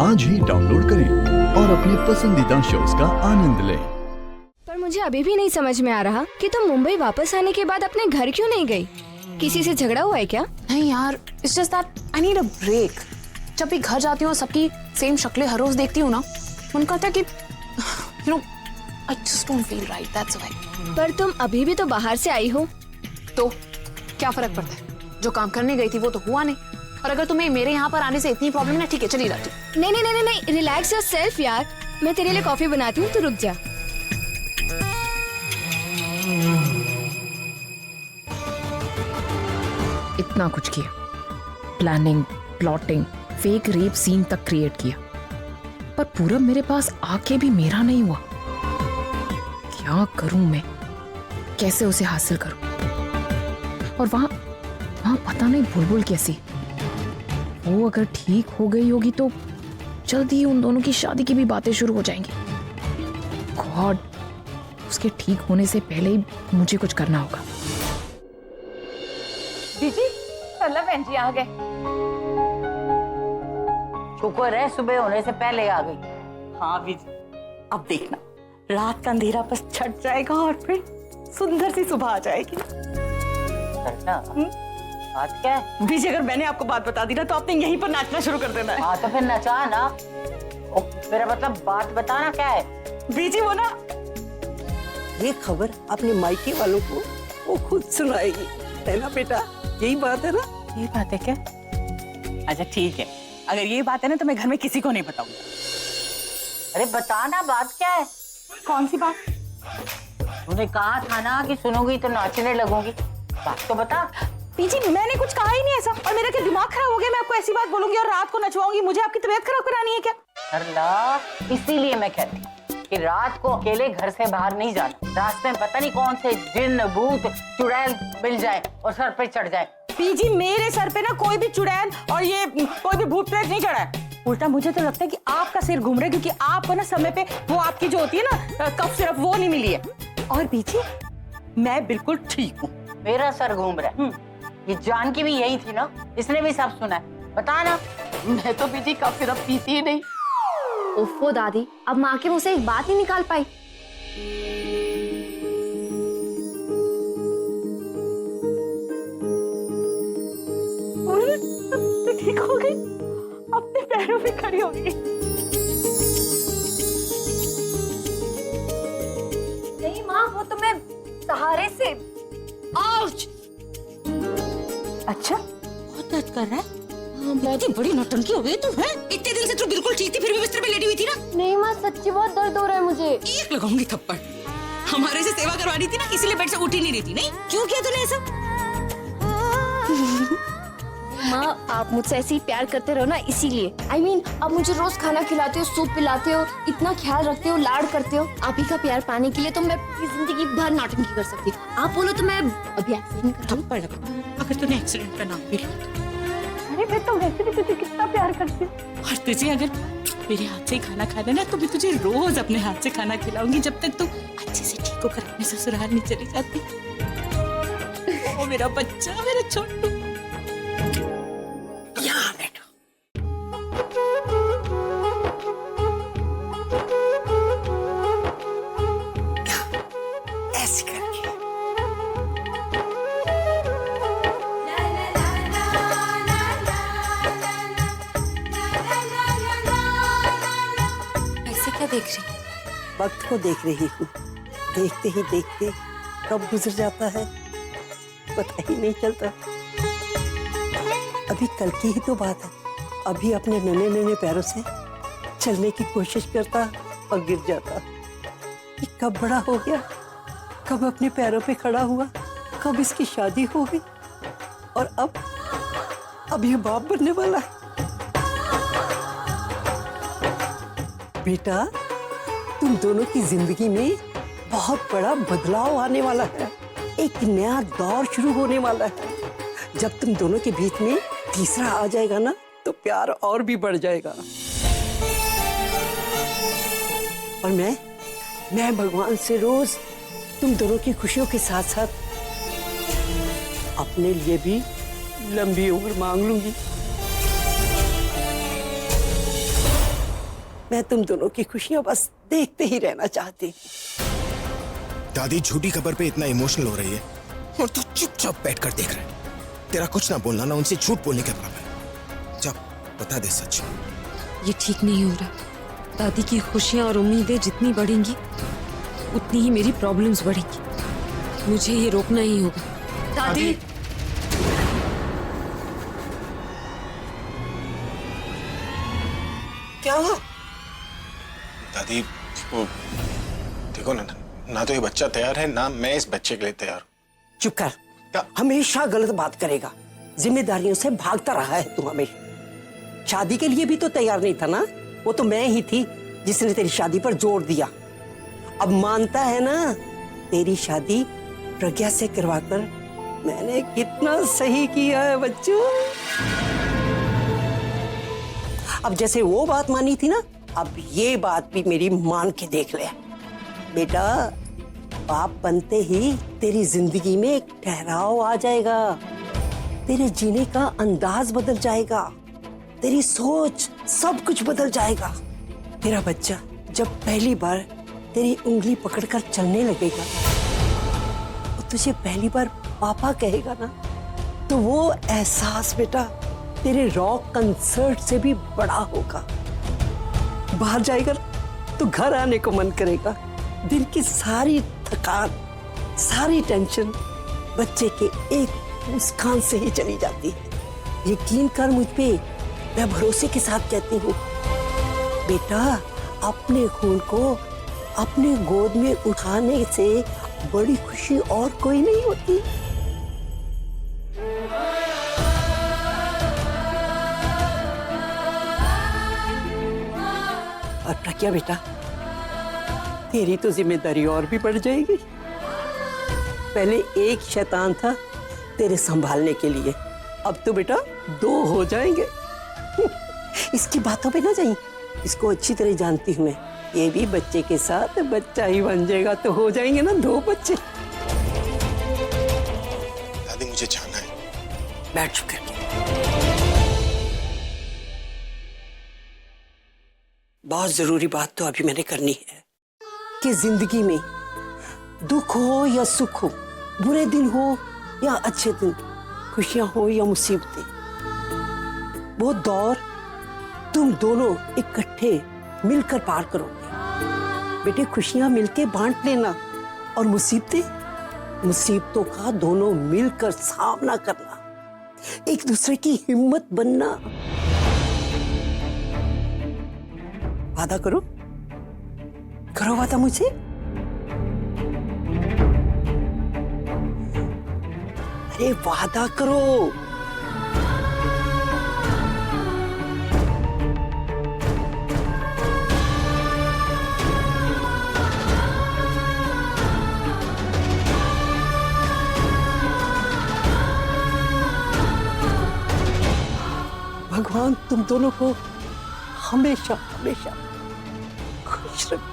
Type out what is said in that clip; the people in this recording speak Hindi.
आज ही डाउनलोड करें और अपने पसंदीदा शोज का आनंद लें। पर मुझे अभी भी नहीं समझ में आ रहा कि तुम मुंबई वापस आने के बाद अपने घर क्यों नहीं गई? किसी से झगड़ा हुआ है क्या? नहीं यार, it's just that I need a break. जब भी घर जाती हूँ और सबकी सेम शक्लें हर रोज देखती हूँ ना, मन करता है कि you know I just don't feel right, that's why. पर तुम अभी भी तो बाहर से आई हो। तो क्या फर्क पड़ता है? जो काम करने गई थी वो तो हुआ नहीं। और अगर तुम्हें मेरे यहाँ पर आने से इतनी प्रॉब्लम है, ठीक है चली जाती। नहीं नहीं नहीं नहीं, रिलैक्स योरसेल्फ यार। मैं तेरे लिए कॉफी बनाती हूँ, तू रुक जा। इतना कुछ किया, planning, plotting, fake rape scene तक क्रिएट किया, पर पूरब मेरे पास आके भी मेरा नहीं हुआ। क्या करूं मैं? कैसे उसे हासिल करूं? और वहां पता नहीं बुलबुल कैसी। वो अगर ठीक हो गई होगी तो जल्दी ही उन दोनों की शादी की भी बातें शुरू हो जाएंगी। गॉड, उसके ठीक होने से पहले ही मुझे कुछ करना होगा। दीदी, चलो बहन जी आ गए। शुक्र है सुबह होने से पहले आ गई। हाँ बीजी, अब देखना रात का अंधेरा बस छट जाएगा और फिर सुंदर सी सुबह आ जाएगी। बात क्या है? बीजी, अगर मैंने आपको बात बता दी ना तो आपने यहीं पर नाचना शुरू कर देना है। हाँ तो फिर नचा ना। मेरा मतलब बात बताना क्या है? बीजी वो ना, ये खबर अपने मायके वालों को वो खुद सुनाएगी, है ना बेटा? यही बात है ना? ये बात है क्या? अच्छा ठीक है, अगर ये बात है ना तो मैं घर में किसी को नहीं बताऊंगा। अरे बताना, बात क्या है? कौन सी बात? तूने कहा था ना कि सुनोगी तो नाचने लगूंगी। बात तो बता। पीजी, मैंने कुछ कहा ही नहीं ऐसा। और मेरा क्या दिमाग खराब हो गया? मैं आपको ऐसी बात बोलूंगी और रात को नचवाऊंगी? मुझे आपकी तबीयत खराब करानी है क्या? अल्लाह, इसीलिए मैं कहती कि रात को अकेले घर से बाहर नहीं जाना। रास्ते में पता नहीं कौन से जिन, भूत, चुड़ैल मिल जाए और सर पे चढ़ जाए। पीजी, मेरे सर पे ना कोई भी चुड़ैल और ये कोई भी भूत प्रेत नहीं चढ़ा है। उल्टा मुझे तो लगता है कि आपका सिर घूम रहा है, क्योंकि आपको ना समय पे वो आपकी जो होती है ना कफ सिरप, वो नहीं मिली है। और पीजी, मैं बिल्कुल ठीक हूँ। मेरा सर घूम रहा है। ये जानकी भी यही थी ना, इसने भी सब सुना है। बता ना। मैं तो पीजी कफ सिरप पीती ही नहीं। ओफो दादी, अब माँ के मुंह से एक बात ही निकाल पाई। तो ठीक हो गई, अपने पैरों पे खड़ी हो गई। नहीं माँ, वो तो मैं सहारे से। आउच! अच्छा, बहुत दर्द कर रहा है? बहुत ही बड़ी नौटंकी हो गई तुम, है? इतने दिन से तू बिल्कुल ठीक थी, फिर भी बिस्तर पे लेटी हुई थी ना? नहीं माँ, सच्ची बहुत दर्द हो रहा है मुझे। एक लगाऊंगी थप्पड़। हमारे से सेवा करवानी थी ना, इसीलिए बेड से उठी नहीं रही थी। नहीं, क्यों किया तूने ऐसा? माँ, आप मुझसे ऐसे ही प्यार करते रहो ना, इसीलिए। I mean, आप मुझे रोज खाना खिलाते हो, सूप पिलाते हो, इतना ख्याल रखते हो, लाड करते हो। आप ही का प्यार पाने के लिए तो मैं पूरी जिंदगी भर नौटंकी कर सकती हूँ। आप बोलो तो मैं अभी एक्सीडेंट कर थप्पड़ लगा। अगर तूने एक्सीडेंट का नाम भी लिया। अरे मैं तो वैसे भी तुझे कितना प्यार करती हूँ। और तुझे अगर मेरे हाथ से खाना खा लेना तो मैं तुझे रोज अपने हाथ से खाना खिलाऊंगी, जब तक तू अच्छे से ठीक होकर अपने ससुराल नहीं चली जाती। ओ मेरा बच्चा, मेरा छोटू। यहाँ बैठो। ऐसे करके। ऐसे क्या देख रही? वक्त को देख रही हूँ। देखते ही देखते कब गुजर जाता है पता ही नहीं चलता। अभी कल की ही तो बात है। अभी अपने नन्हे नन्हे पैरों से चलने की कोशिश करता और गिर जाता। ये कब बड़ा हो गया, कब अपने पैरों पे खड़ा हुआ, कब इसकी शादी हो गई और अब ये बाप बनने वाला है। बेटा, तुम दोनों की जिंदगी में बहुत बड़ा बदलाव आने वाला है। एक नया दौर शुरू होने वाला है। जब तुम दोनों के बीच में तीसरा आ जाएगा ना, तो प्यार और भी बढ़ जाएगा। और मैं भगवान से रोज तुम दोनों की खुशियों के साथ साथ अपने लिए भी लंबी उम्र मांग लूंगी। मैं तुम दोनों की खुशियां बस देखते ही रहना चाहती हूँ। दादी झूठी खबर पे इतना इमोशनल हो रही है और तू चुपचाप बैठकर देख रहा है। तेरा कुछ ना बोलना ना उनसे झूठ बोलने के बराबर है। जा बता दे सच। ये ठीक नहीं हो रहा। दादी की खुशियां और उम्मीदें जितनी बढ़ेंगी उतनी ही मेरी प्रॉब्लम्स बढ़ेंगी। मुझे ये रोकना ही होगा। दादी, क्या हुआ? दादी वो देखो ना तो ये बच्चा तैयार है ना मैं इस बच्चे के लिए तैयार हूं। चुप कर। क्या? हमेशा गलत बात करेगा। जिम्मेदारियों से भागता रहा है तू हमेशा। शादी के लिए भी तो तैयार नहीं था ना। वो तो मैं ही थी जिसने तेरी शादी पर जोर दिया। अब मानता है ना तेरी शादी प्रज्ञा से करवाकर मैंने कितना सही किया है बच्चों। अब जैसे वो बात मानी थी ना, अब ये बात भी मेरी मान के देख ले। बेटा, बाप बनते ही तेरी जिंदगी में एक ठहराव आ जाएगा। तेरे जीने का अंदाज बदल जाएगा। तेरी सोच, सब कुछ बदल जाएगा। तेरा बच्चा जब पहली बार तेरी उंगली पकड़कर चलने लगेगा, तो तुझे पहली बार पापा कहेगा ना, तो वो एहसास बेटा तेरे रॉक कंसर्ट से भी बड़ा होगा। बाहर जाएगा तो घर आने को मन करेगा। दिल की सारी थकान, सारी टेंशन बच्चे के एक मुस्कान से ही चली जाती है। यकीन कर मुझ पे, मैं भरोसे के साथ कहती हूँ बेटा, अपने खून को अपने गोद में उठाने से बड़ी खुशी और कोई नहीं होती। और प्रज्ञा बेटा, तेरी तो जिम्मेदारी और भी बढ़ जाएगी। पहले एक शैतान था तेरे संभालने के लिए, अब तो बेटा 2 हो जाएंगे। इसकी बातों पे ना जाइए, इसको अच्छी तरह जानती हूँ मैं। ये भी बच्चे के साथ बच्चा ही बन जाएगा, तो हो जाएंगे ना 2 बच्चे। दादी मुझे जाना है। बैठ चुप करके। बहुत जरूरी बात तो अभी मैंने करनी है कि जिंदगी में दुख हो या सुख हो, बुरे दिन हो या अच्छे दिन, खुशियां हो या मुसीबतें, वो दौर तुम दोनों इकट्ठे मिलकर पार करोगे। बेटे, खुशियां मिलके बांट लेना और मुसीबतों का दोनों मिलकर सामना करना, एक दूसरे की हिम्मत बनना। वादा करो, करो वादा मुझे। अरे वादा करो। भगवान तुम दोनों को हमेशा हमेशा खुश रखे।